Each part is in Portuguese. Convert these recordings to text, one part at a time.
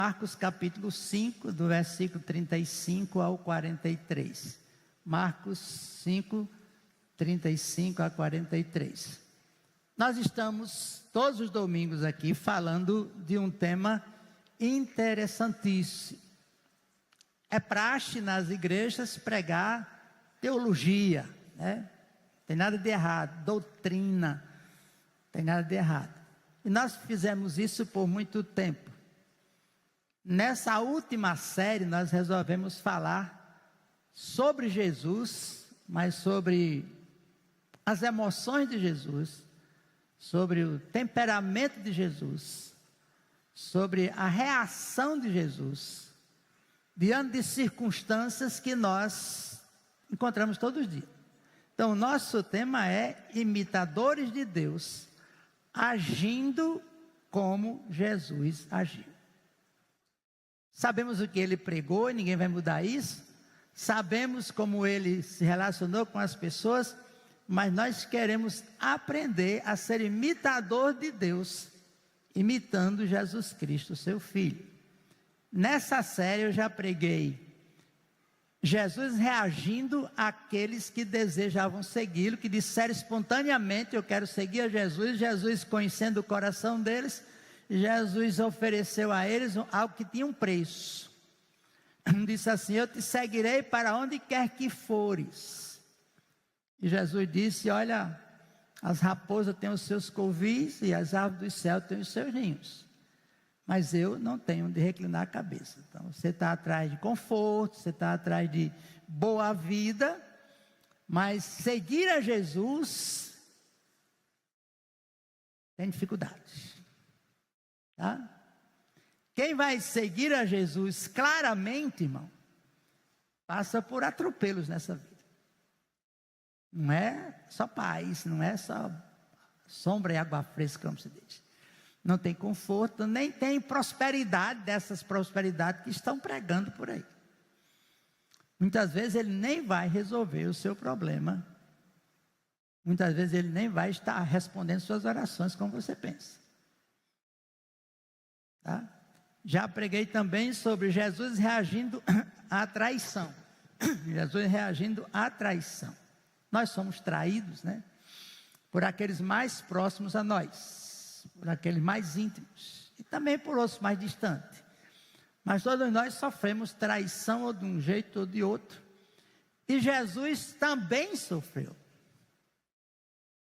Marcos capítulo 5, do versículo 35 ao 43. Marcos 5, 35 a 43. Nós estamos todos os domingos aqui falando de um tema interessantíssimo. É praxe nas igrejas pregar teologia, né? Não tem nada de errado, doutrina, não tem nada de errado. E nós fizemos isso por muito tempo. Nessa última série nós resolvemos falar sobre Jesus, mas sobre as emoções de Jesus, sobre o temperamento de Jesus, sobre a reação de Jesus, diante de circunstâncias que nós encontramos todos os dias. Então, o nosso tema é imitadores de Deus, agindo como Jesus agiu. Sabemos o que ele pregou e ninguém vai mudar isso. Sabemos como ele se relacionou com as pessoas, mas nós queremos aprender a ser imitador de Deus, imitando Jesus Cristo, seu Filho. Nessa série eu já preguei Jesus reagindo àqueles que desejavam segui-lo, que disseram espontaneamente: eu quero seguir a Jesus. Jesus, conhecendo o coração deles, Jesus ofereceu a eles algo que tinha um preço. Disse assim: eu te seguirei para onde quer que fores. E Jesus disse: olha, as raposas têm os seus covis e as aves do céu têm os seus ninhos, mas eu não tenho onde reclinar a cabeça. Então você está atrás de conforto, você está atrás de boa vida, mas seguir a Jesus tem dificuldades. Tá? Quem vai seguir a Jesus claramente, irmão, passa por atropelos nessa vida. Não é só paz, não é só sombra e água fresca, como se diz. Não tem conforto, nem tem prosperidade dessas prosperidades que estão pregando por aí. Muitas vezes ele nem vai resolver o seu problema. Muitas vezes ele nem vai estar respondendo suas orações como você pensa. Tá? Já preguei também sobre Jesus reagindo à traição. Jesus reagindo à traição. Nós somos traídos, né? Por aqueles mais próximos a nós, por aqueles mais íntimos, e também por outros mais distantes. Mas todos nós sofremos traição, ou de um jeito ou de outro. E Jesus também sofreu.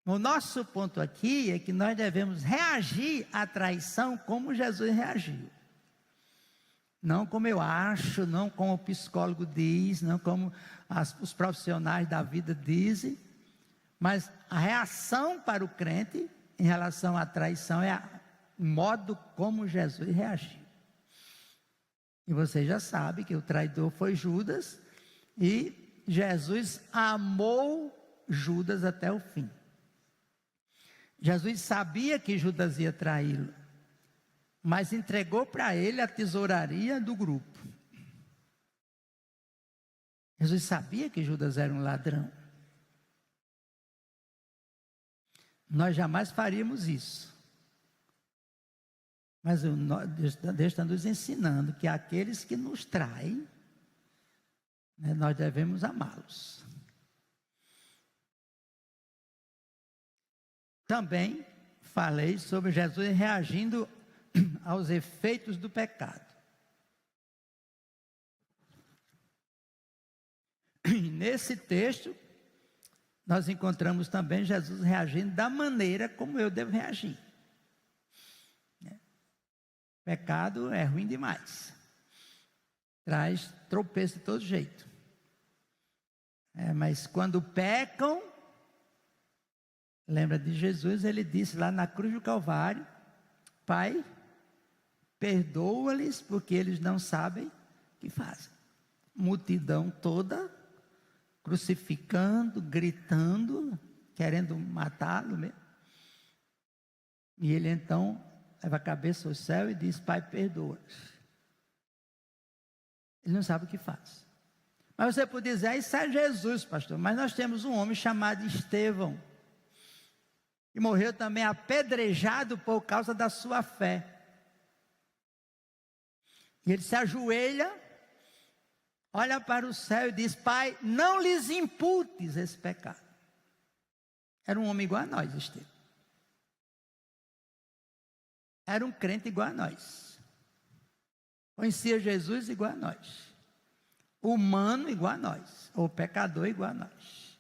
O nosso ponto aqui é que nós devemos reagir à traição como Jesus reagiu. Não como eu acho, não como o psicólogo diz, não como os profissionais da vida dizem, mas a reação para o crente em relação à traição é o modo como Jesus reagiu. E você já sabe que o traidor foi Judas, e Jesus amou Judas até o fim. Jesus sabia que Judas ia traí-lo, mas entregou para ele a tesouraria do grupo. Jesus sabia que Judas era um ladrão. Nós jamais faríamos isso. Mas Deus está nos ensinando que aqueles que nos traem, né, nós devemos amá-los. Também falei sobre Jesus reagindo aos efeitos do pecado. E nesse texto, nós encontramos também Jesus reagindo da maneira como eu devo reagir. Pecado é ruim demais. Traz tropeço de todo jeito. Mas quando pecam, lembra de Jesus, ele disse lá na cruz do Calvário: Pai, perdoa-lhes porque eles não sabem o que fazem. Multidão toda crucificando, gritando, querendo matá-lo mesmo. E ele então leva a cabeça ao céu e diz: Pai, perdoa-lhes. Ele não sabe o que faz. Mas você pode dizer: isso é Jesus, pastor. Mas nós temos um homem chamado Estevão, e morreu também apedrejado por causa da sua fé. E ele se ajoelha, olha para o céu e diz: Pai, não lhes imputes esse pecado. Era um homem igual a nós, Estevão. Era um crente igual a nós. Conhecia Jesus igual a nós. Humano igual a nós. Ou pecador igual a nós.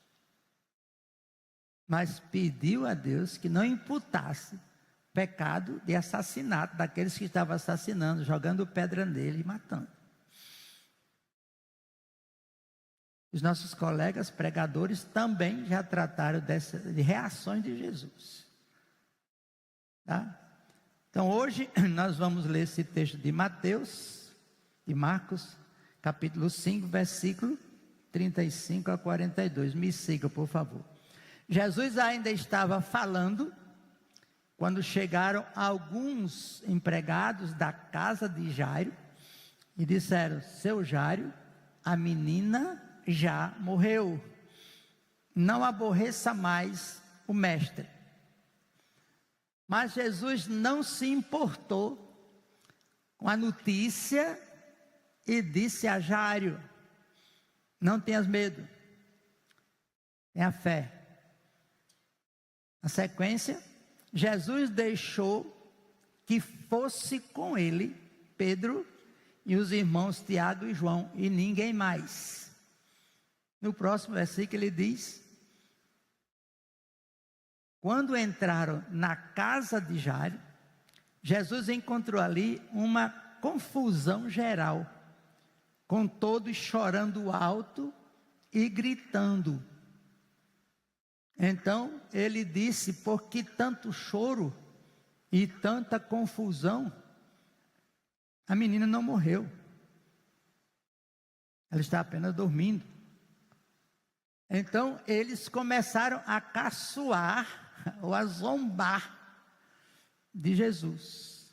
Mas pediu a Deus que não imputasse pecado de assassinato daqueles que estavam assassinando, jogando pedra nele e matando. Os nossos colegas pregadores também já trataram de reações de Jesus. Tá? Então hoje nós vamos ler esse texto de Marcos, capítulo 5, versículo 35 a 42. Me siga, por favor. Jesus ainda estava falando quando chegaram alguns empregados da casa de Jairo e disseram: Seu Jairo, a menina já morreu, não aborreça mais o mestre. Mas Jesus não se importou com a notícia e disse a Jairo: não tenhas medo, tenha fé. Na sequência, Jesus deixou que fosse com ele Pedro e os irmãos Tiago e João, e ninguém mais. No próximo versículo ele diz: quando entraram na casa de Jairo, Jesus encontrou ali uma confusão geral, com todos chorando alto e gritando. Então ele disse: por que tanto choro e tanta confusão? A menina não morreu, ela está apenas dormindo. Então eles começaram a caçoar ou a zombar de Jesus.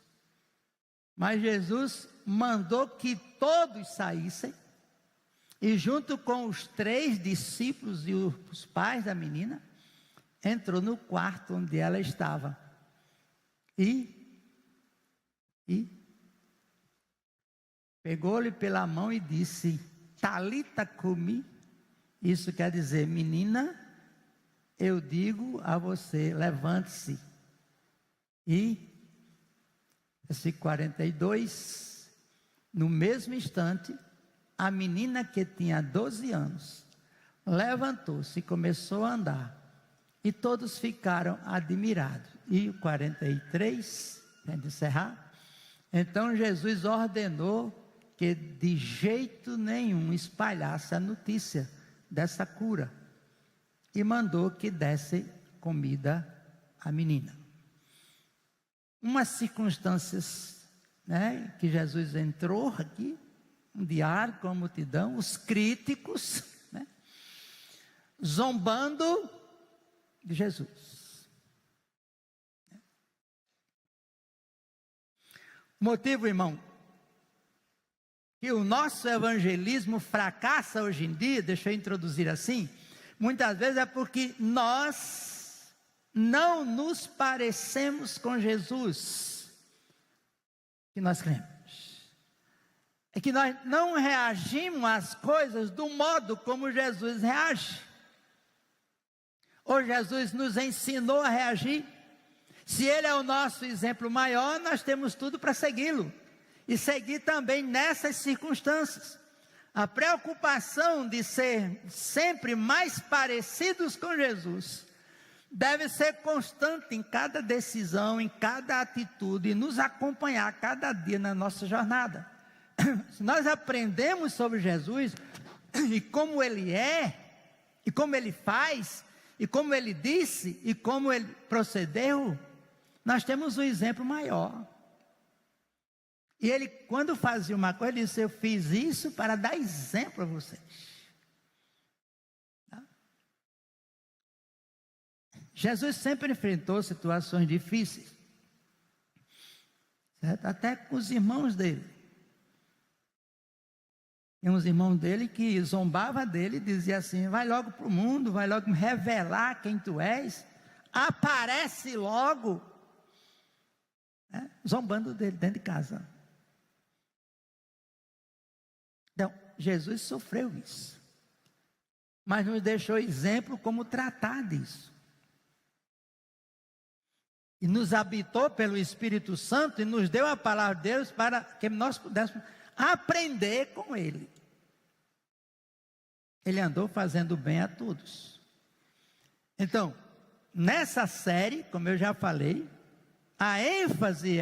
Mas Jesus mandou que todos saíssem, e junto com os 3 discípulos e os pais da menina, entrou no quarto onde ela estava. E pegou-lhe pela mão e disse: Talita cumi. Isso quer dizer: menina, eu digo a você, levante-se. E, versículo 42, no mesmo instante, a menina que tinha 12 anos, levantou-se e começou a andar, e todos ficaram admirados. E o 43, para encerrar, então Jesus ordenou que de jeito nenhum espalhasse a notícia dessa cura, e mandou que desse comida à menina. Umas circunstâncias, que Jesus entrou aqui, um diálogo com a multidão, os críticos, zombando de Jesus. O motivo, irmão, que o nosso evangelismo fracassa hoje em dia, deixa eu introduzir assim, muitas vezes é porque nós não nos parecemos com Jesus que nós cremos. É que nós não reagimos às coisas do modo como Jesus reage. Ou Jesus nos ensinou a reagir. Se Ele é o nosso exemplo maior, nós temos tudo para segui-lo. E seguir também nessas circunstâncias. A preocupação de ser sempre mais parecidos com Jesus deve ser constante em cada decisão, em cada atitude, e nos acompanhar cada dia na nossa jornada. Se nós aprendemos sobre Jesus, e como Ele é, e como Ele faz, e como Ele disse, e como Ele procedeu, nós temos um exemplo maior. E Ele, quando fazia uma coisa, Ele disse: eu fiz isso para dar exemplo a vocês. Tá? Jesus sempre enfrentou situações difíceis, certo? Até com os irmãos dele. Tem uns irmãos dele que zombava dele e dizia assim: vai logo para o mundo, vai logo me revelar quem tu és, aparece logo, zombando dele dentro de casa. Então, Jesus sofreu isso, mas nos deixou exemplo como tratar disso. E nos habitou pelo Espírito Santo e nos deu a palavra de Deus para que nós pudéssemos aprender com Ele. Ele andou fazendo bem a todos. Então, nessa série, como eu já falei, a ênfase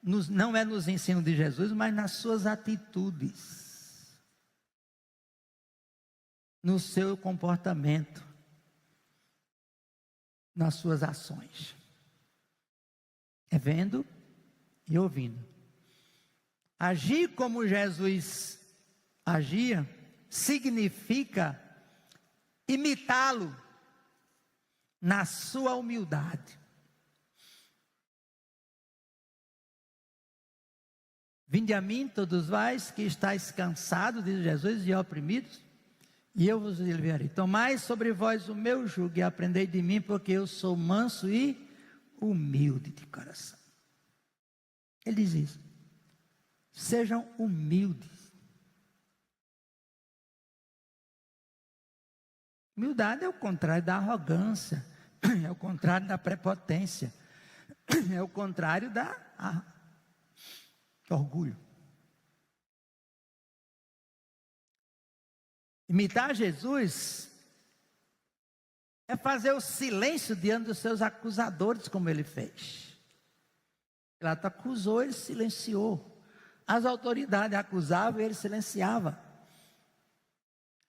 não é nos ensinos de Jesus, mas nas suas atitudes, no seu comportamento, nas suas ações. É vendo e ouvindo. Agir como Jesus agia significa imitá-lo na sua humildade. Vinde a mim todos vós que estáis cansados, diz Jesus, e oprimidos, e eu vos aliviarei. Tomai sobre vós o meu jugo e aprendei de mim, porque eu sou manso e humilde de coração. Ele diz isso. Sejam humildes. Humildade é o contrário da arrogância, é o contrário da prepotência, é o contrário da orgulho. Imitar Jesus é fazer o silêncio diante dos seus acusadores, como ele fez. Pilato acusou, ele silenciou. As autoridades acusavam, ele silenciava.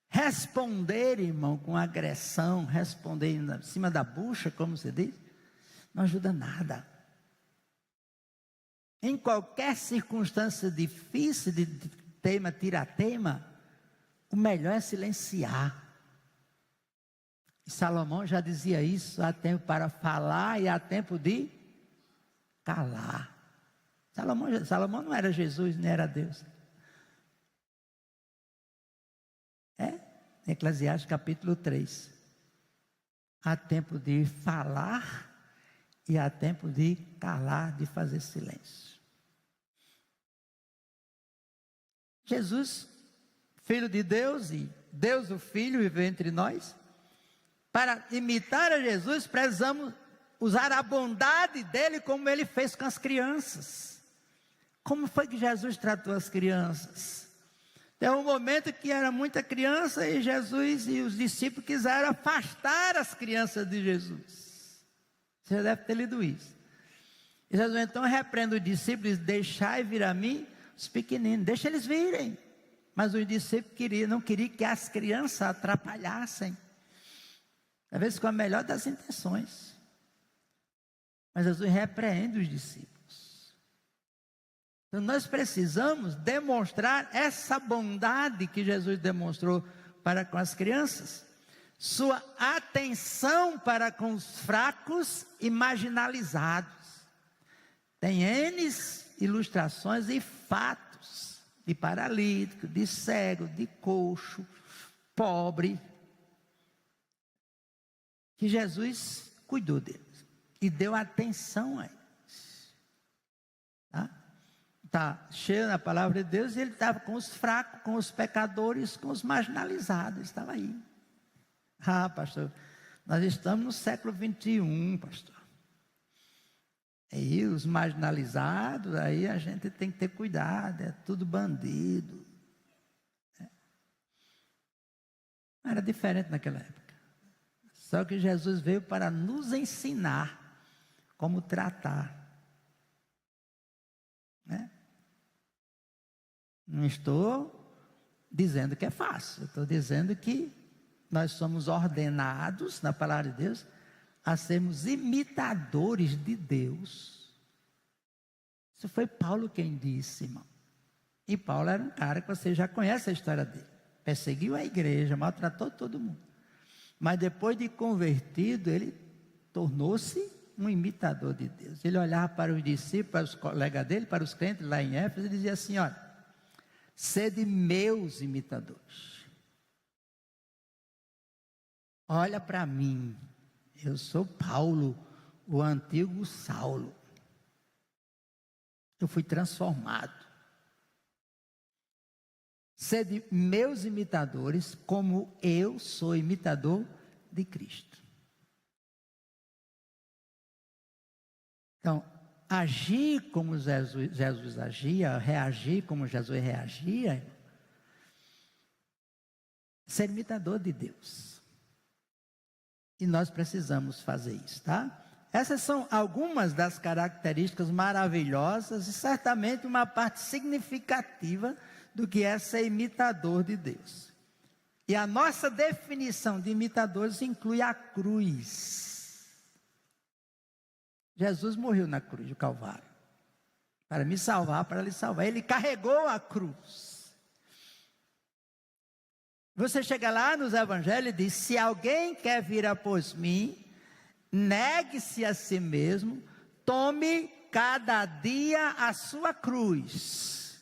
Responder, irmão, com agressão, responder em cima da bucha, como se diz, não ajuda nada. Em qualquer circunstância difícil, de tema, tiratema, o melhor é silenciar. E Salomão já dizia isso: há tempo para falar e há tempo de calar. Salomão não era Jesus, nem era Deus. Eclesiastes capítulo 3. Há tempo de falar e há tempo de calar, de fazer silêncio. Jesus, Filho de Deus e Deus o Filho, viveu entre nós. Para imitar a Jesus, precisamos usar a bondade dele como ele fez com as crianças. Como foi que Jesus tratou as crianças? Tem um momento que era muita criança e Jesus e os discípulos quiseram afastar as crianças de Jesus. Você deve ter lido isso. E Jesus então repreende os discípulos: deixai vir a mim os pequeninos, deixa eles virem. Mas os discípulos não queriam que as crianças atrapalhassem. Às vezes com a melhor das intenções. Mas Jesus repreende os discípulos. Então nós precisamos demonstrar essa bondade que Jesus demonstrou para com as crianças. Sua atenção para com os fracos e marginalizados. Tem N ilustrações e fatos de paralítico, de cego, de coxo, pobre, que Jesus cuidou deles e deu atenção a eles. Está cheio na palavra de Deus, e ele estava com os fracos, com os pecadores, com os marginalizados, estava aí. Pastor, nós estamos no século 21, pastor. Aí os marginalizados, aí a gente tem que ter cuidado, é tudo bandido. Era diferente naquela época. Só que Jesus veio para nos ensinar como tratar. Não estou dizendo que é fácil, eu estou dizendo que nós somos ordenados, na palavra de Deus, a sermos imitadores de Deus. Isso foi Paulo quem disse, irmão. E Paulo era um cara que você já conhece a história dele. Perseguiu a igreja, maltratou todo mundo. Mas depois de convertido, ele tornou-se um imitador de Deus. Ele olhava para os discípulos, para os colegas dele, para os crentes lá em Éfeso, e dizia assim: olha, sede meus imitadores. Olha para mim, eu sou Paulo, o antigo Saulo. Eu fui transformado. sede meus imitadores, como eu sou imitador de Cristo. Então, agir como Jesus agia, reagir como Jesus reagia, ser imitador de Deus. E nós precisamos fazer isso, tá? Essas são algumas das características maravilhosas e certamente uma parte significativa do que é ser imitador de Deus. E a nossa definição de imitadores inclui a cruz. Jesus morreu na cruz do Calvário para me salvar, para lhe salvar. Ele carregou a cruz. Você chega lá nos evangelhos e diz: se alguém quer vir após mim, negue-se a si mesmo, tome cada dia a sua cruz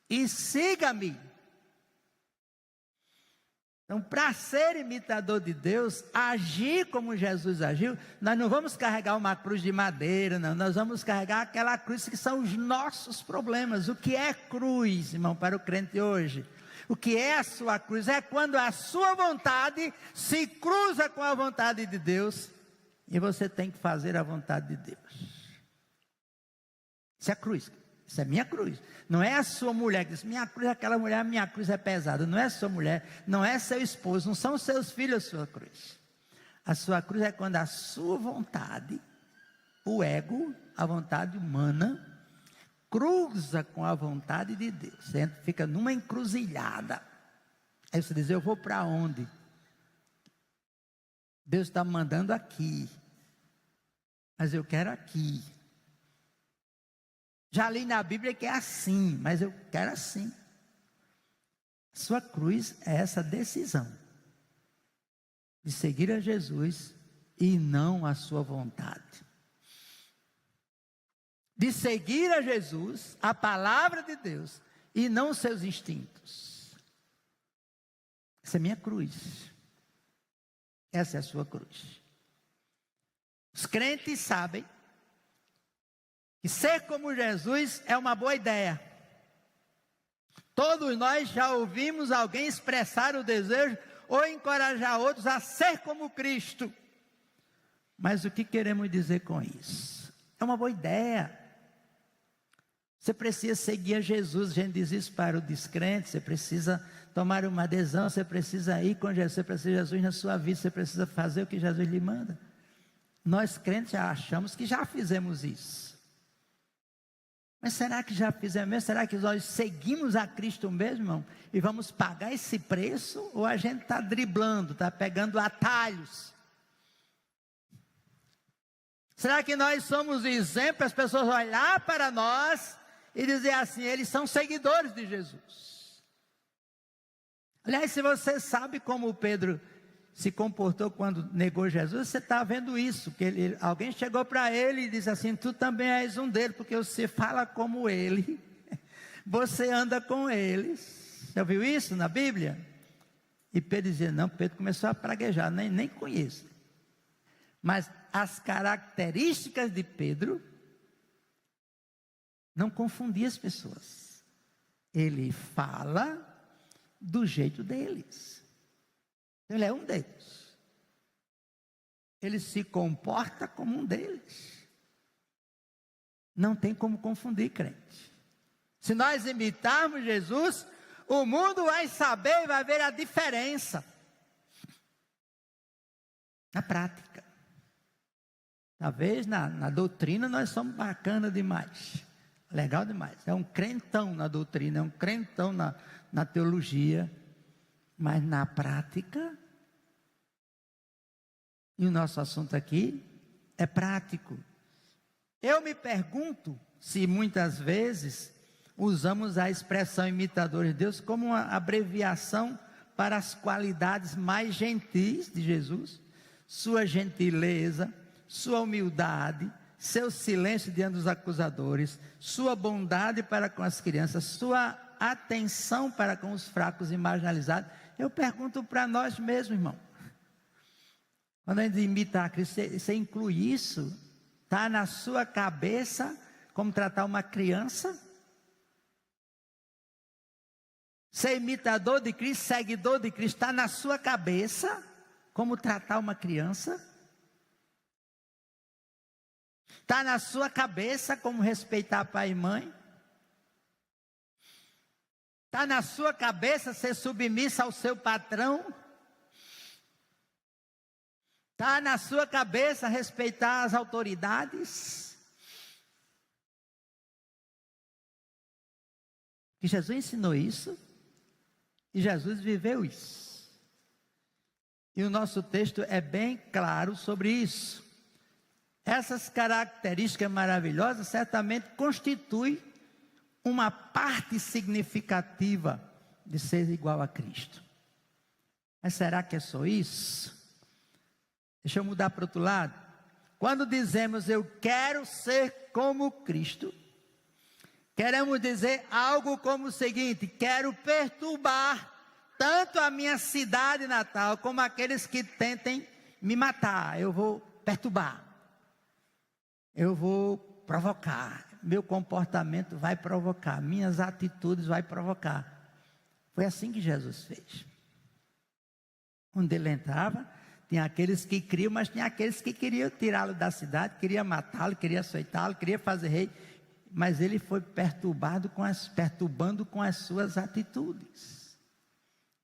e siga-me. Então, para ser imitador de Deus, agir como Jesus agiu, nós não vamos carregar uma cruz de madeira, não. Nós vamos carregar aquela cruz que são os nossos problemas. O que é cruz, irmão, para o crente hoje? O que é a sua cruz? É quando a sua vontade se cruza com a vontade de Deus e você tem que fazer a vontade de Deus. Isso é cruz. Isso é minha cruz. Não é a sua mulher que diz: minha cruz é aquela mulher, minha cruz é pesada. Não é a sua mulher, não é seu esposo, não são seus filhos a sua cruz. A sua cruz é quando a sua vontade, o ego, a vontade humana, cruza com a vontade de Deus. Você fica numa encruzilhada. Aí você diz: eu vou para onde? Deus está me mandando aqui, mas eu quero aqui. Já li na Bíblia que é assim, mas eu quero assim. Sua cruz é essa decisão de seguir a Jesus e não a sua vontade. De seguir a Jesus, a palavra de Deus, e não os seus instintos. Essa é a minha cruz. Essa é a sua cruz. Os crentes sabem que ser como Jesus é uma boa ideia. Todos nós já ouvimos alguém expressar o desejo ou encorajar outros a ser como Cristo. Mas o que queremos dizer com isso? É uma boa ideia. Você precisa seguir a Jesus. A gente diz isso para o descrente. Você precisa tomar uma adesão. Você precisa ir com Jesus. Você precisa de Jesus na sua vida. Você precisa fazer o que Jesus lhe manda. Nós crentes já achamos que já fizemos isso. Mas será que já fizemos mesmo? Será que nós seguimos a Cristo mesmo, irmão? E vamos pagar esse preço? Ou a gente está driblando, está pegando atalhos? Será que nós somos exemplo, as pessoas olhar para nós e dizer assim: eles são seguidores de Jesus? Aliás, se você sabe como Pedro se comportou quando negou Jesus, você está vendo isso, que alguém chegou para ele e disse assim: tu também és um deles, porque você fala como ele, você anda com eles. Já viu isso na Bíblia? E Pedro dizia: não. Pedro começou a praguejar: nem conheço. Mas as características de Pedro não confundiam as pessoas. Ele fala do jeito deles. Ele é um deles. Ele se comporta como um deles. Não tem como confundir, crente. Se nós imitarmos Jesus, o mundo vai saber e vai ver a diferença. Na prática. Talvez na doutrina nós somos bacana demais. Legal demais. É um crentão na doutrina, é um crentão na teologia. Mas na prática, e o nosso assunto aqui é prático. Eu me pergunto se muitas vezes usamos a expressão imitadores de Deus como uma abreviação para as qualidades mais gentis de Jesus, sua gentileza, sua humildade, seu silêncio diante dos acusadores, sua bondade para com as crianças, sua atenção para com os fracos e marginalizados. Eu pergunto para nós mesmos, irmão. Quando a gente imita a Cristo, você inclui isso? Está na sua cabeça como tratar uma criança? ser imitador de Cristo, seguidor de Cristo, está na sua cabeça, como tratar uma criança? Está na sua cabeça como respeitar pai e mãe? Está na sua cabeça ser submissa ao seu patrão? Está na sua cabeça respeitar as autoridades? E Jesus ensinou isso, e Jesus viveu isso. E o nosso texto é bem claro sobre isso. Essas características maravilhosas certamente constituem uma parte significativa de ser igual a Cristo. Mas será que é só isso? Deixa eu mudar para o outro lado. Quando dizemos eu quero ser como Cristo, queremos dizer algo como o seguinte: quero perturbar tanto a minha cidade natal como aqueles que tentem me matar. Eu vou perturbar. Eu vou provocar. Meu comportamento vai provocar. Minhas atitudes vai provocar. Foi assim que Jesus fez. Onde ele entrava, tinha aqueles que criam, mas tinha aqueles que queriam tirá-lo da cidade, queriam matá-lo, queriam açoitá-lo, queriam fazer rei. Mas ele foi perturbando com as suas atitudes.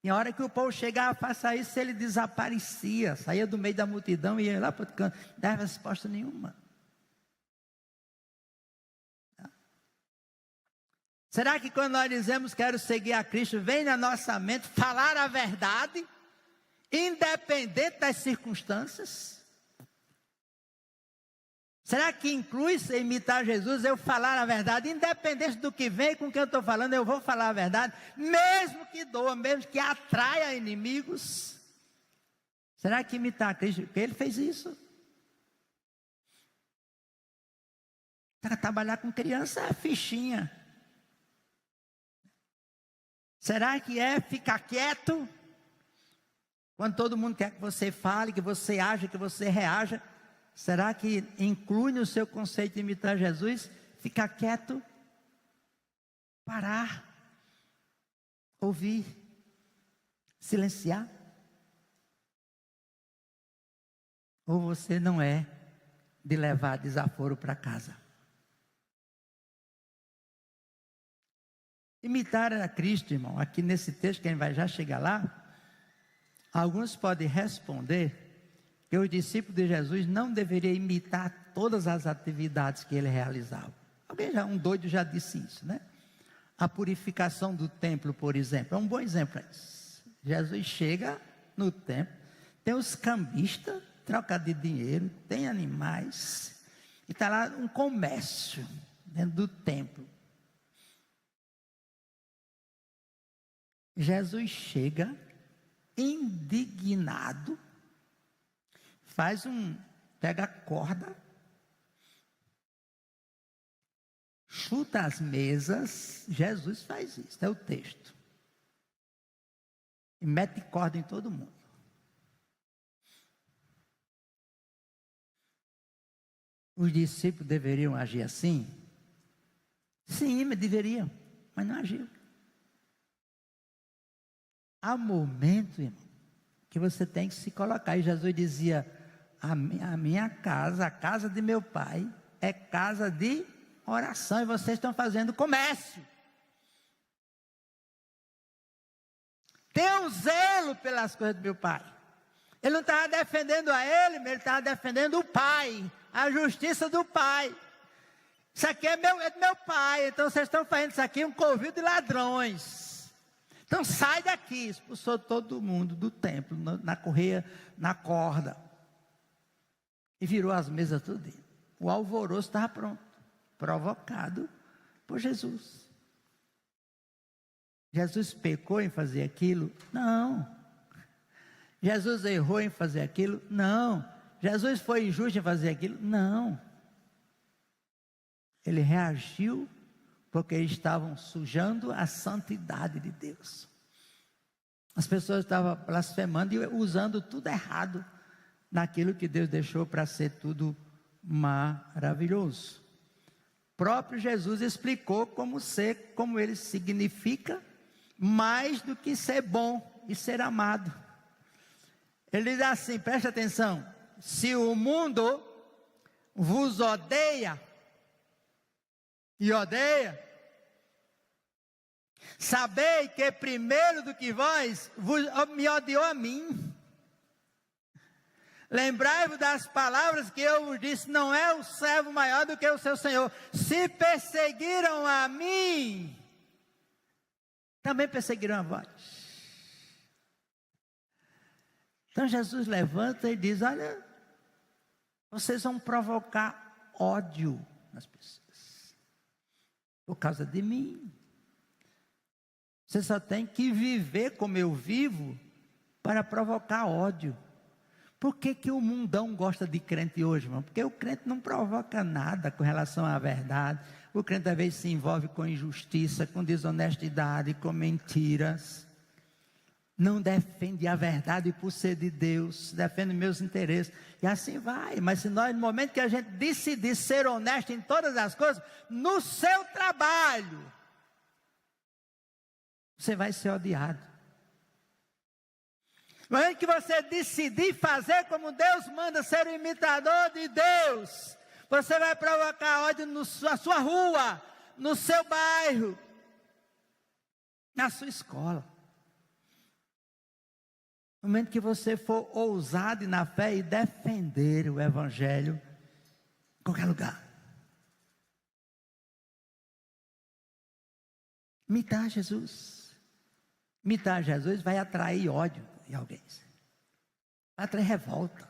E a hora que o povo chegava a fazer isso, ele desaparecia, saía do meio da multidão e ia lá para o canto, não dava resposta nenhuma. Será que quando nós dizemos quero seguir a Cristo, vem na nossa mente falar a verdade, independente das circunstâncias? Será que inclui imitar Jesus, eu falar a verdade, independente do que vem com quem eu estou falando, eu vou falar a verdade, mesmo que doa, mesmo que atraia inimigos? Será que imitar a Cristo, porque ele fez isso? Para trabalhar com criança é fichinha. Será que é ficar quieto? Quando todo mundo quer que você fale, que você haja, que você reaja. Será que inclui no seu conceito de imitar Jesus ficar quieto, parar, ouvir, silenciar? Ou você não é de levar desaforo para casa? Imitar a Cristo, irmão, aqui nesse texto, quem vai já chegar lá, alguns podem responder que os discípulos de Jesus não deveriam imitar todas as atividades que ele realizava. Um doido já disse isso, né? A purificação do templo, por exemplo, é um bom exemplo isso. Jesus chega no templo, tem os cambistas, troca de dinheiro, tem animais, e está lá um comércio dentro do templo. Jesus chega indignado, pega a corda, chuta as mesas. Jesus faz isso, é o texto, e mete corda em todo mundo. Os discípulos deveriam agir assim? Sim, deveriam, mas não agiram. Há momento, irmão, que você tem que se colocar. E Jesus dizia: a minha casa, a casa de meu pai, é casa de oração, e vocês estão fazendo comércio. Tenha um zelo pelas coisas do meu pai. Ele não estava defendendo a ele, ele estava defendendo o pai, a justiça do pai. Isso aqui é do meu pai, então vocês estão fazendo isso aqui um covil de ladrões. Então sai daqui. Expulsou todo mundo do templo, na correia, na corda. E virou as mesas tudo. O alvoroço estava pronto, provocado por Jesus. Jesus pecou em fazer aquilo? Não. Jesus errou em fazer aquilo? Não. Jesus foi injusto em fazer aquilo? Não. Ele reagiu porque estavam sujando a santidade de Deus. As pessoas estavam blasfemando e usando tudo errado naquilo que Deus deixou para ser tudo maravilhoso. O próprio Jesus explicou como ele significa mais do que ser bom e ser amado. Ele diz assim, preste atenção: se o mundo vos odeia, e odeia, sabei que primeiro do que vós me odiou a mim. Lembrai-vos das palavras que eu vos disse: não é o servo maior do que o seu senhor. Se perseguiram a mim, também perseguirão a vós. Então Jesus levanta e diz: olha, vocês vão provocar ódio nas pessoas por causa de mim. Você só tem que viver como eu vivo para provocar ódio. Por que o mundão gosta de crente hoje, irmão? Porque o crente não provoca nada com relação à verdade. O crente às vezes se envolve com injustiça, com desonestidade, com mentiras. Não defende a verdade por ser de Deus, defende meus interesses. E assim vai. Mas se nós, no momento que a gente decidir ser honesto em todas as coisas, no seu trabalho, você vai ser odiado. No momento que você decidir fazer como Deus manda, ser um imitador de Deus, você vai provocar ódio na sua rua, no seu bairro, na sua escola. No momento que você for ousado na fé e defender o Evangelho em qualquer lugar. Imitar Jesus. Imitar Jesus vai atrair ódio em alguém. Vai atrair revolta.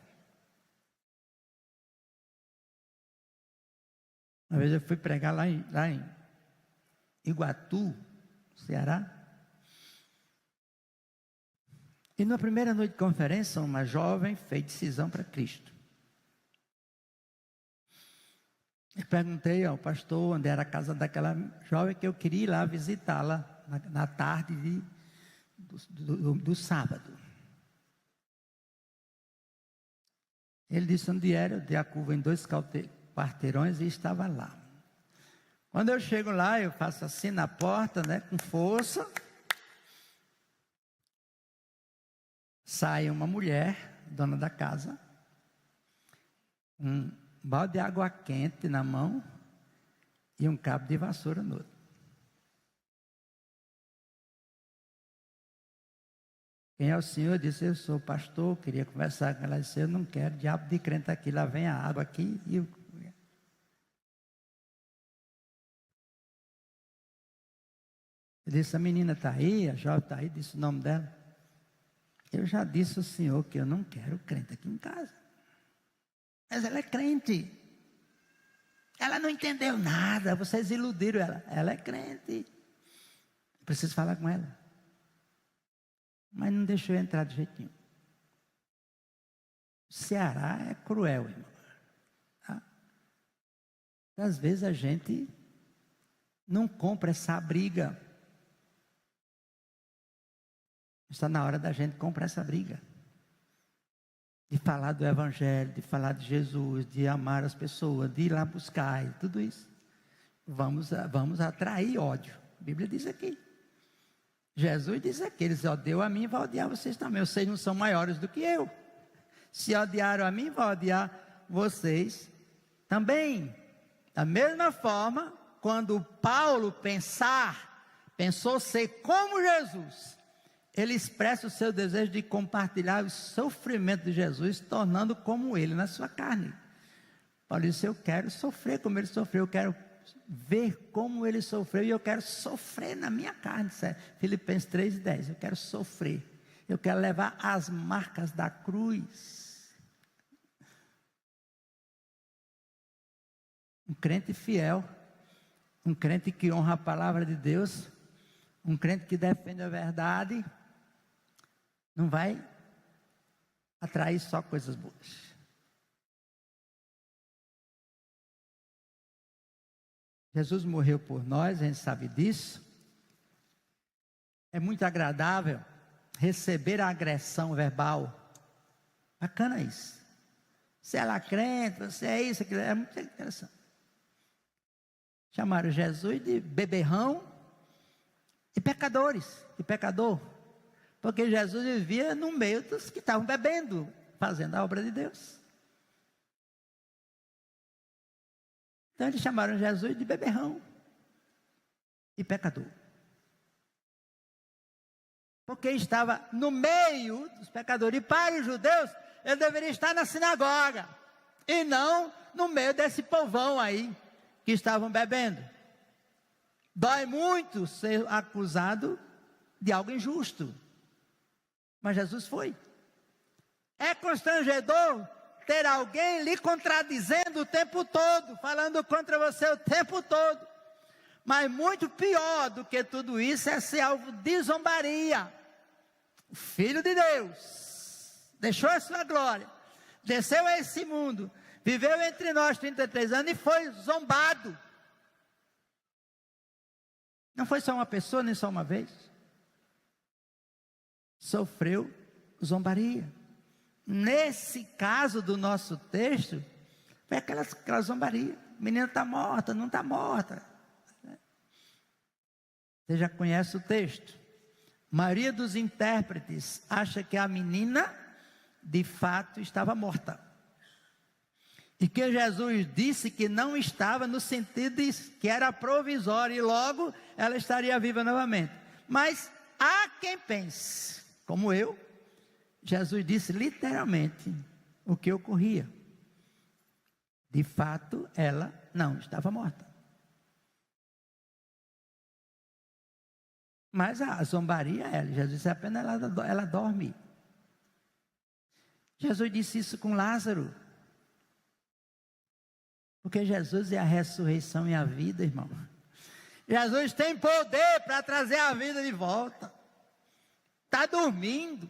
Uma vez eu fui pregar lá em Iguatu, Ceará. E na primeira noite de conferência, uma jovem fez decisão para Cristo. Eu perguntei ao pastor onde era a casa daquela jovem, que eu queria ir lá visitá-la na tarde do sábado. Ele disse onde era, eu dei a curva em 2 quarteirões e estava lá. Quando eu chego lá, eu faço assim na porta, né, com força. Sai uma mulher, dona da casa, um balde de água quente na mão e um cabo de vassoura no outro. Quem é o senhor? Eu disse: eu sou pastor, queria conversar com ela. Disse: eu não quero diabo de crente aqui, lá vem a água aqui. Eu disse: a menina está aí, a jovem está aí, disse o nome dela. Eu já disse ao senhor que eu não quero crente aqui em casa. Mas ela é crente. Ela não entendeu nada, vocês iludiram ela. Ela é crente. Eu preciso falar com ela. Mas não deixou eu entrar de jeito nenhum. O Ceará é cruel, irmão. Tá? Às vezes a gente não compra essa briga. Está na hora da gente comprar essa briga. De falar do Evangelho, de falar de Jesus, de amar as pessoas, de ir lá buscar, e tudo isso. Vamos atrair ódio. A Bíblia diz aqui. Jesus diz aqui: eles odeiam a mim, vão odiar vocês também. Vocês não são maiores do que eu. Se odiaram a mim, vão odiar vocês também. Da mesma forma, quando Paulo pensou ser como Jesus, ele expressa o seu desejo de compartilhar o sofrimento de Jesus, tornando como ele na sua carne. Paulo disse: eu quero sofrer como ele sofreu, eu quero ver como ele sofreu, e eu quero sofrer na minha carne. Filipenses 3:10, eu quero sofrer, eu quero levar as marcas da cruz. Um crente fiel, um crente que honra a palavra de Deus, um crente que defende a verdade, não vai atrair só coisas boas. Jesus morreu por nós, a gente sabe disso. É muito agradável receber a agressão verbal. Bacana isso. Você é lacrente, você é isso, aquilo, é muito interessante. Chamaram Jesus de beberrão e pecadores, e pecador, porque Jesus vivia no meio dos que estavam bebendo, fazendo a obra de Deus. Então eles chamaram Jesus de beberrão e pecador, porque estava no meio dos pecadores. E para os judeus, ele deveria estar na sinagoga, e não no meio desse povão aí, que estavam bebendo. Dói muito ser acusado de algo injusto, mas Jesus foi. É constrangedor ter alguém lhe contradizendo o tempo todo, falando contra você o tempo todo. Mas muito pior do que tudo isso é ser alvo de zombaria. O Filho de Deus deixou a sua glória, desceu a esse mundo, viveu entre nós 33 anos e foi zombado. Não foi só uma pessoa, nem só uma vez. Sofreu zombaria. Nesse caso do nosso texto, foi aquela zombaria. A menina está morta, não está morta. Você já conhece o texto. A maioria dos intérpretes acha que a menina, de fato, estava morta. E que Jesus disse que não estava, no sentido de que era provisória, e logo ela estaria viva novamente. Mas há quem pense, como eu, Jesus disse literalmente o que ocorria. De fato, ela não estava morta. Mas a zombaria é ela. Jesus disse apenas ela dorme. Jesus disse isso com Lázaro. Porque Jesus é a ressurreição e a vida, irmão. Jesus tem poder para trazer a vida de volta. Está dormindo.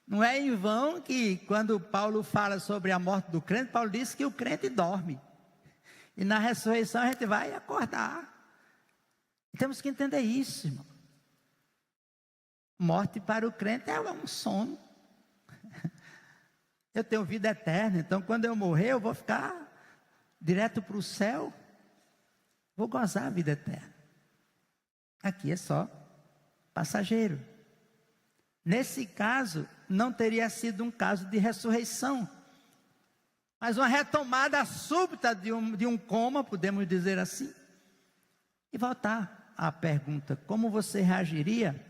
Não é em vão que quando Paulo fala sobre a morte do crente, Paulo diz que o crente dorme. E na ressurreição a gente vai acordar. E temos que entender isso, irmão. Morte para o crente é um sono. Eu tenho vida eterna, então quando eu morrer eu vou ficar direto para o céu. Vou gozar a vida eterna. Aqui é só passageiro. Nesse caso, não teria sido um caso de ressurreição, mas uma retomada súbita de um coma, podemos dizer assim. E voltar à pergunta: como você reagiria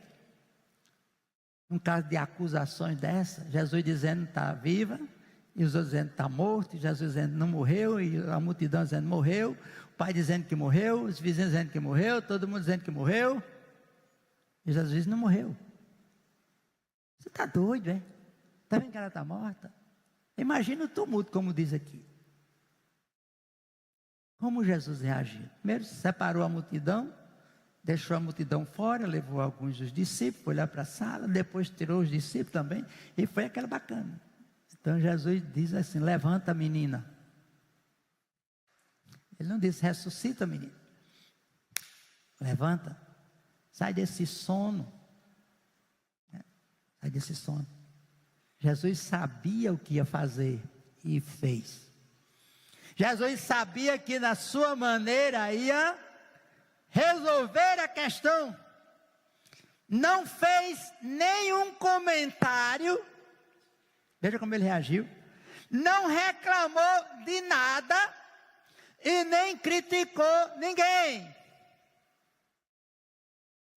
num caso de acusações dessa? Jesus dizendo que está viva, e os outros dizendo que está morto, e Jesus dizendo que não morreu, e a multidão dizendo que morreu, o pai dizendo que morreu, os vizinhos dizendo que morreu, todo mundo dizendo que morreu, e Jesus diz: não morreu. Você está doido, é? Está vendo que ela está morta? Imagina o tumulto, como diz aqui. Como Jesus reagiu? Primeiro separou a multidão, deixou a multidão fora, levou alguns dos discípulos, foi lá para a sala, depois tirou os discípulos também, e foi aquela bacana. Então Jesus diz assim: levanta, menina. Ele não disse ressuscita, menina. Levanta, sai desse sono. Sai desse sono. Jesus sabia o que ia fazer e fez. Jesus sabia que na sua maneira ia resolver a questão. Não fez nenhum comentário. Veja como ele reagiu. Não reclamou de nada e nem criticou ninguém.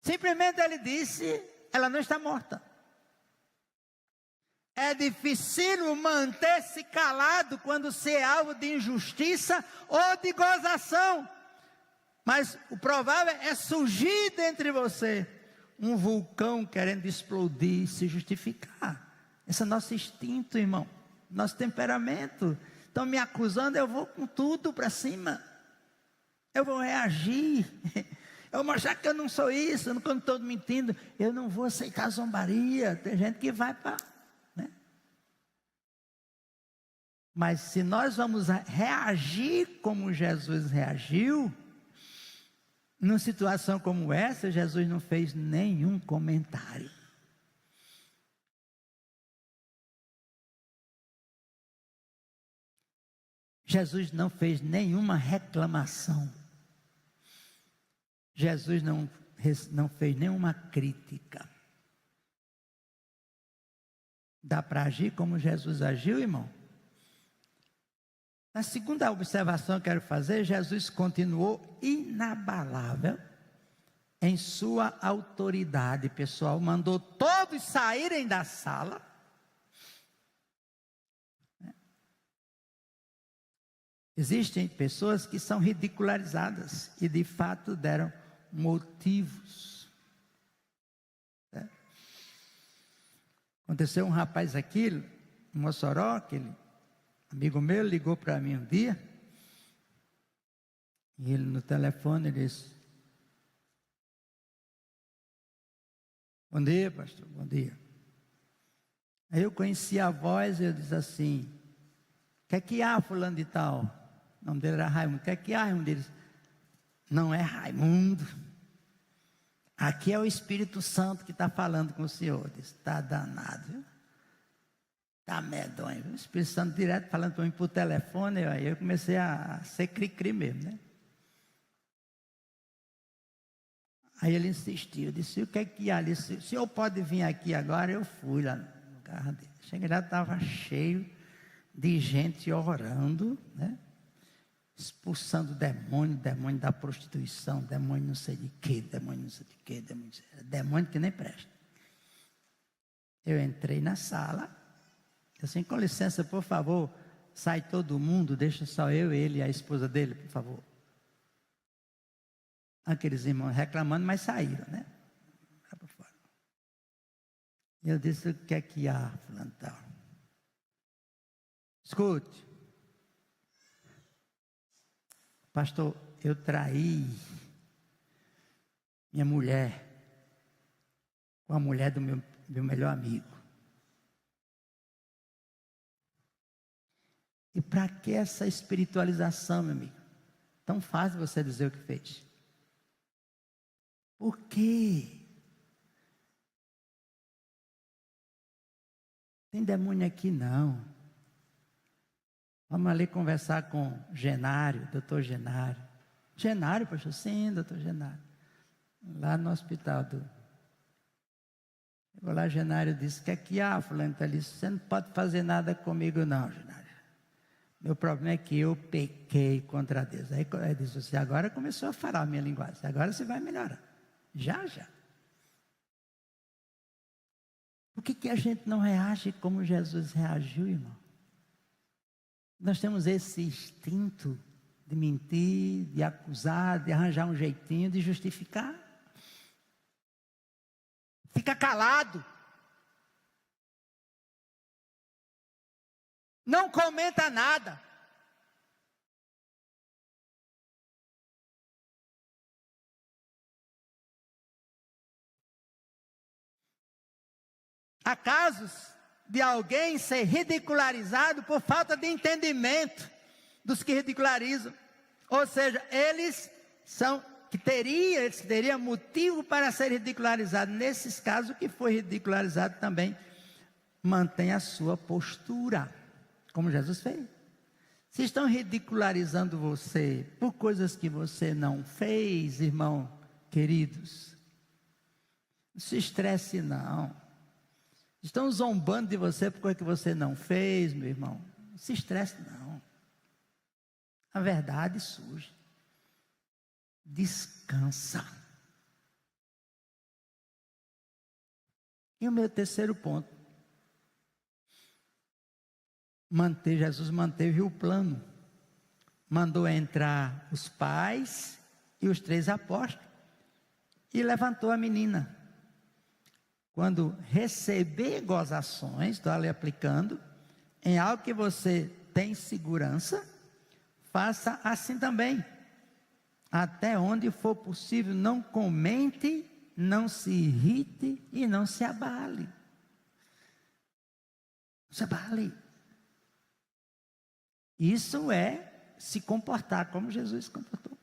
Simplesmente ele disse: ela não está morta. É difícil manter-se calado quando se é alvo de injustiça ou de gozação. Mas o provável é surgir dentre você um vulcão querendo explodir e se justificar. Esse é nosso instinto, irmão. Nosso temperamento. Estão me acusando, eu vou com tudo para cima. Eu vou reagir. Eu vou mostrar que eu não sou isso, eu não estou mentindo. Eu não vou aceitar zombaria. Tem gente que vai para... Mas se nós vamos reagir como Jesus reagiu, numa situação como essa, Jesus não fez nenhum comentário. Jesus não fez nenhuma reclamação. Jesus não não fez nenhuma crítica. Dá para agir como Jesus agiu, irmão? A segunda observação que eu quero fazer, Jesus continuou inabalável em sua autoridade, pessoal. Mandou todos saírem da sala. Existem pessoas que são ridicularizadas e de fato deram motivos. Aconteceu um rapaz aqui, em Mossoró, amigo meu, ligou para mim um dia, e ele no telefone ele disse: bom dia, pastor, bom dia. Aí eu conheci a voz e eu disse assim: o que é que há, fulano de tal? O nome dele era Raimundo. O que é que há, Raimundo? Ele disse: não é Raimundo, aqui é o Espírito Santo que está falando com o senhor. Eu disse: está danado, viu? Está medonho, viu? O Espírito Santo direto falando para mim por telefone. Aí eu comecei a ser cri-cri mesmo, né? Aí ele insistiu, eu disse: o que é que há? Ele disse: o senhor pode vir aqui agora? Eu fui lá no carro dele. Cheguei lá, estava cheio de gente orando, né? Expulsando demônio da prostituição, demônio não sei de quê, demônio não sei de quê, demônio que nem presta. Eu entrei na sala, assim: com licença, por favor, sai todo mundo, deixa só eu, ele e a esposa dele, por favor. Aqueles irmãos reclamando, mas saíram, né? E eu disse: o que é que há, fulano tal? Escute, pastor, eu traí minha mulher com a mulher do meu melhor amigo. E para que essa espiritualização, meu amigo? Tão fácil você dizer o que fez. Por quê? Tem demônio aqui não. Vamos ali conversar com Genário, doutor Genário. Genário, pastor? Sim, doutor Genário. Lá no hospital do... Chegou lá, Genário disse: o que é que há, fulano? Ele disse: você não pode fazer nada comigo não, Genário. Meu problema é que eu pequei contra Deus. Aí ele disse: você agora começou a falar a minha linguagem. Agora você vai melhorar. Já. Por que a gente não reage como Jesus reagiu, irmão? Nós temos esse instinto de mentir, de acusar, de arranjar um jeitinho, de justificar. Fica calado. Não comenta nada. Há casos de alguém ser ridicularizado por falta de entendimento dos que ridicularizam. Ou seja, eles teriam motivo para ser ridicularizados. Nesses casos, o que foi ridicularizado também mantém a sua postura, como Jesus fez. Se estão ridicularizando você por coisas que você não fez, irmão queridos, não se estresse não. Estão zombando de você por coisa que você não fez, meu irmão. Não se estresse não. A verdade surge. Descansa. E o meu terceiro ponto. Jesus manteve o plano. Mandou entrar os pais e os 3 apóstolos. E levantou a menina. Quando receber gozações, estou ali aplicando, em algo que você tem segurança, faça assim também. Até onde for possível, não comente, não se irrite e não se abale. Não se abale. Isso é se comportar como Jesus se comportou.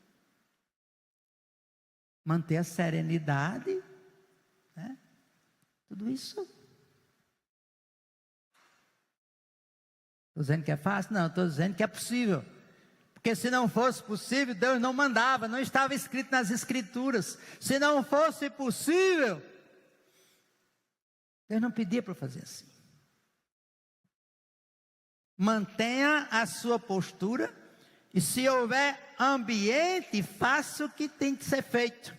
Manter a serenidade, né? Tudo isso. Estou dizendo que é fácil? Não, estou dizendo que é possível. Porque se não fosse possível, Deus não mandava, não estava escrito nas Escrituras. Se não fosse possível, Deus não pedia para fazer assim. Mantenha a sua postura e se houver ambiente, faça o que tem que ser feito.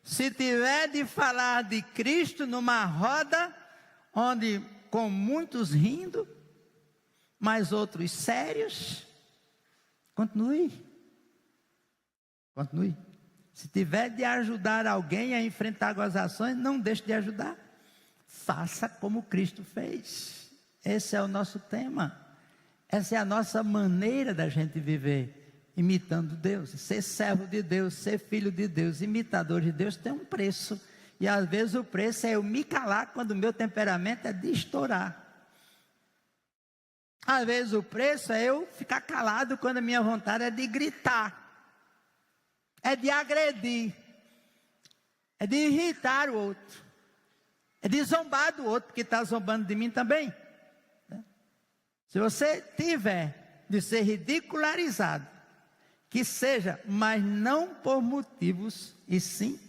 Se tiver de falar de Cristo numa roda, onde com muitos rindo, mas outros sérios, continue. Se tiver de ajudar alguém a enfrentar gozações, não deixe de ajudar. Faça como Cristo fez. Esse é o nosso tema. Essa é a nossa maneira da gente viver, imitando Deus. Ser servo de Deus, ser filho de Deus, imitador de Deus, tem um preço. E às vezes o preço é eu me calar quando o meu temperamento é de estourar. Às vezes o preço é eu ficar calado quando a minha vontade é de gritar, é de agredir, é de irritar o outro, é de zombar do outro, porque está zombando de mim também. Se você tiver de ser ridicularizado, que seja, mas não por motivos, e sim,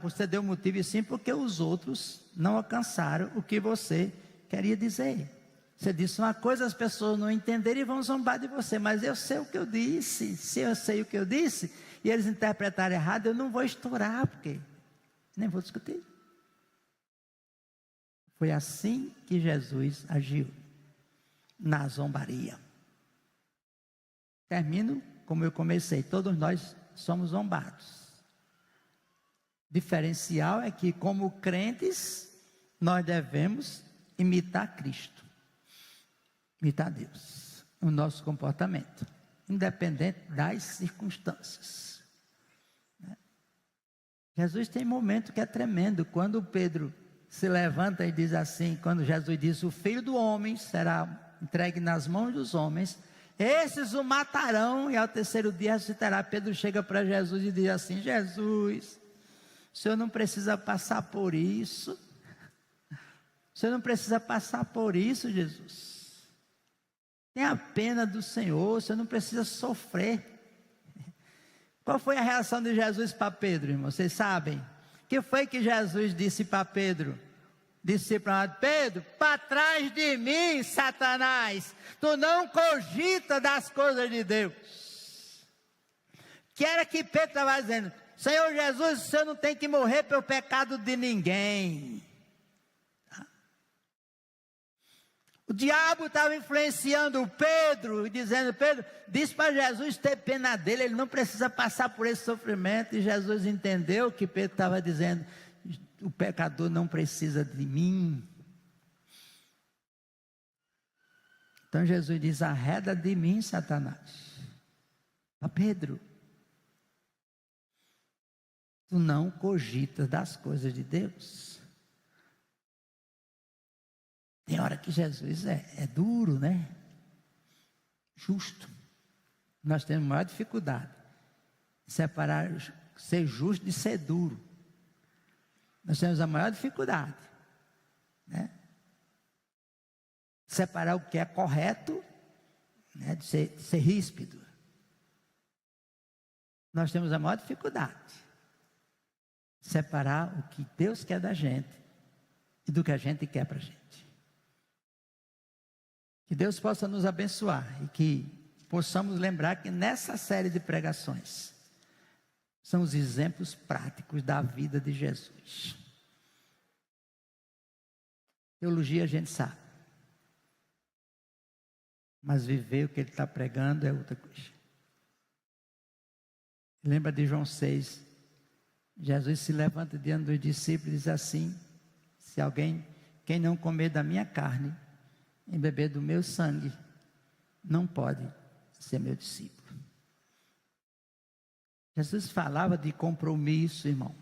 você deu motivo, e sim porque os outros não alcançaram o que você queria dizer. Você disse uma coisa, as pessoas não entenderam e vão zombar de você, mas eu sei o que eu disse. Se eu sei o que eu disse, e eles interpretaram errado, eu não vou estourar, porque nem vou discutir. Foi assim que Jesus agiu, na zombaria. Termino como eu comecei, todos nós somos zombados. Diferencial é que, como crentes, nós devemos imitar Cristo, imitar Deus, o nosso comportamento, independente das circunstâncias. Jesus tem momento que é tremendo, quando Pedro se levanta e diz assim, quando Jesus diz, o Filho do Homem será entregue nas mãos dos homens, esses o matarão e ao terceiro dia ressuscitará. Pedro chega para Jesus e diz assim, Jesus, o Senhor não precisa passar por isso, o Senhor não precisa passar por isso, Jesus, tenha pena do Senhor, o Senhor não precisa sofrer. Qual foi a reação de Jesus para Pedro, irmão? Vocês sabem? O que foi que Jesus disse para Pedro? Disse para Pedro, para trás de mim, Satanás, tu não cogita das coisas de Deus. Que era que Pedro estava dizendo, Senhor Jesus, o Senhor não tem que morrer pelo pecado de ninguém. O diabo estava influenciando Pedro, e dizendo, Pedro, disse para Jesus ter pena dele, ele não precisa passar por esse sofrimento, e Jesus entendeu que Pedro estava dizendo, o pecador não precisa de mim. Então Jesus diz, arreda de mim, Satanás. A Pedro, tu não cogitas das coisas de Deus. Tem hora que Jesus é duro, né? Justo. Nós temos maior dificuldade em separar ser justo de ser duro. Nós temos a maior dificuldade, né? Separar o que é correto, né? de ser ríspido. Nós temos a maior dificuldade de separar o que Deus quer da gente e do que a gente quer para a gente. Que Deus possa nos abençoar e que possamos lembrar que nessa série de pregações são os exemplos práticos da vida de Jesus. Teologia a gente sabe, mas viver o que ele está pregando é outra coisa. Lembra de João 6, Jesus se levanta diante dos discípulos e diz assim, se alguém, quem não comer da minha carne e beber do meu sangue, não pode ser meu discípulo. Jesus falava de compromisso, irmão.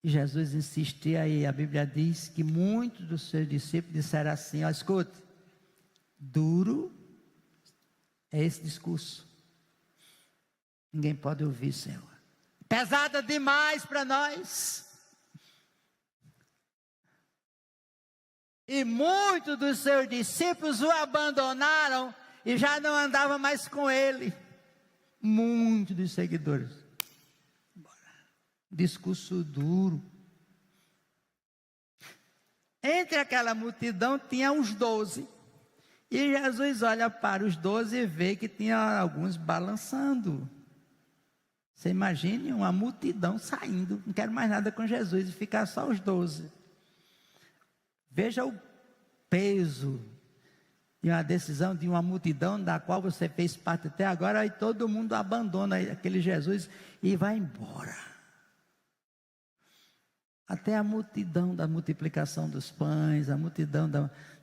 E Jesus insistia aí, a Bíblia diz que muitos dos seus discípulos disseram assim, ó, escute, duro é esse discurso. Ninguém pode ouvir, Senhor. Pesada demais para nós. E muitos dos seus discípulos o abandonaram e já não andavam mais com ele. Muitos dos seguidores. Discurso duro. Entre aquela multidão tinha os 12. E Jesus olha para os 12 e vê que tinha alguns balançando. Você imagine uma multidão saindo. Não quero mais nada com Jesus e ficar só os 12. Veja o peso de uma decisão de uma multidão da qual você fez parte até agora, e todo mundo abandona aquele Jesus e vai embora. Até a multidão da multiplicação dos pães, a multidão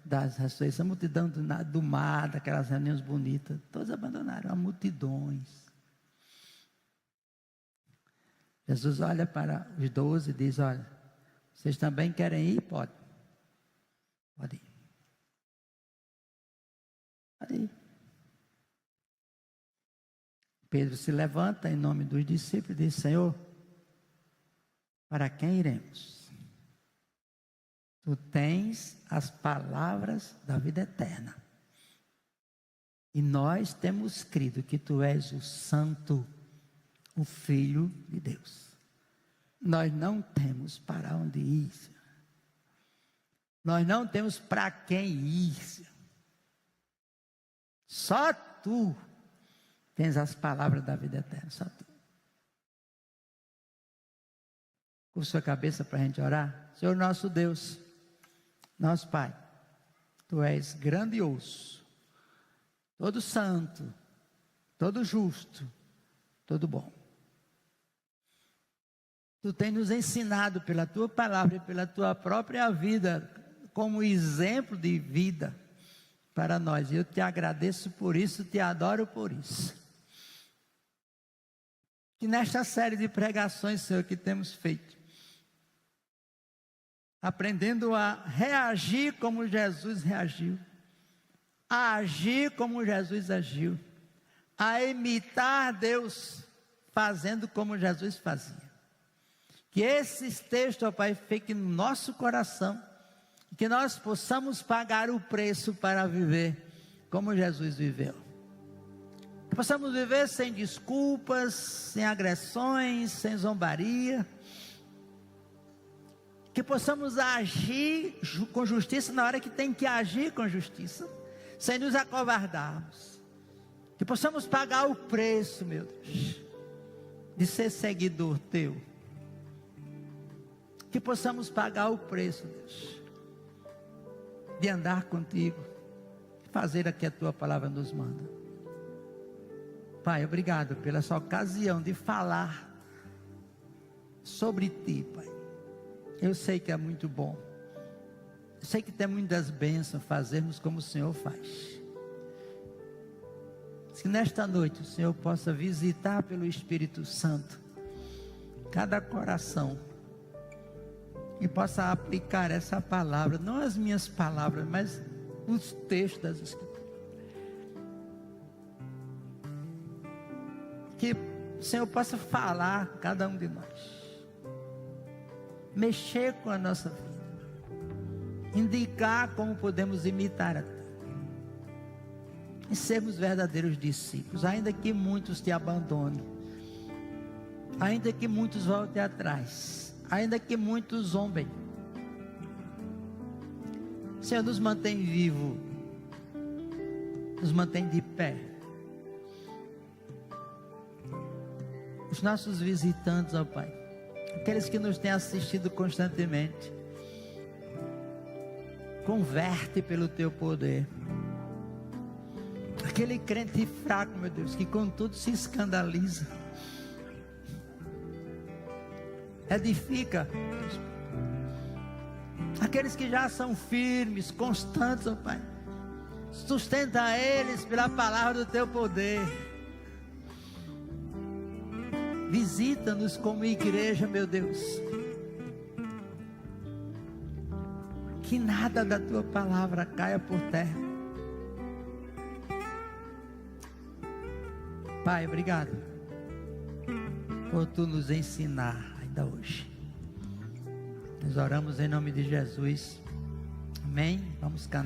das ressurreições, a multidão do mar, daquelas reuniões bonitas, todos abandonaram, há multidões. Jesus olha para os 12 e diz: olha, vocês também querem ir? Pode ir. Pode ir. Pedro se levanta em nome dos discípulos e diz: Senhor, para quem iremos? Tu tens as palavras da vida eterna. E nós temos crido que tu és o Santo, o Filho de Deus. Nós não temos para onde ir, Senhor. Nós não temos para quem ir, Senhor. Só tu tens as palavras da vida eterna, só tu. Com sua cabeça para a gente orar. Senhor nosso Deus, nosso Pai, tu és grandioso, todo santo, todo justo, todo bom. Tu tens nos ensinado pela tua palavra e pela tua própria vida, como exemplo de vida para nós. E eu te agradeço por isso, te adoro por isso. Que nesta série de pregações, Senhor, que temos feito, aprendendo a reagir como Jesus reagiu, a agir como Jesus agiu, a imitar Deus fazendo como Jesus fazia. Que esses textos, ó Pai, fiquem no nosso coração, que nós possamos pagar o preço para viver como Jesus viveu. Que possamos viver sem desculpas, sem agressões, sem zombaria. Que possamos agir com justiça na hora que tem que agir com justiça, sem nos acovardarmos. Que possamos pagar o preço, meu Deus, de ser seguidor teu. Que possamos pagar o preço, Deus, de andar contigo, fazer o que a tua palavra nos manda. Pai, obrigado pela essa ocasião de falar sobre ti, Pai. Eu sei que é muito bom. Eu sei que tem muitas bênçãos fazermos como o Senhor faz. Que nesta noite o Senhor possa visitar pelo Espírito Santo cada coração e possa aplicar essa palavra, não as minhas palavras, mas os textos das Escrituras. Que o Senhor possa falar a cada um de nós, mexer com a nossa vida, indicar como podemos imitar a Ti e sermos verdadeiros discípulos, ainda que muitos te abandonem, ainda que muitos voltem atrás, ainda que muitos zombem. Senhor, nos mantém vivo, nos mantém de pé. Os nossos visitantes, ó Pai, aqueles que nos têm assistido constantemente, converte pelo Teu poder. Aquele crente fraco, meu Deus, que contudo se escandaliza, edifica. Aqueles que já são firmes, constantes, ó Pai, sustenta eles pela palavra do Teu poder. Visita-nos como igreja, meu Deus. Que nada da Tua palavra caia por terra. Pai, obrigado por Tu nos ensinar ainda hoje. Nós oramos em nome de Jesus. Amém. Amém? Vamos cantar.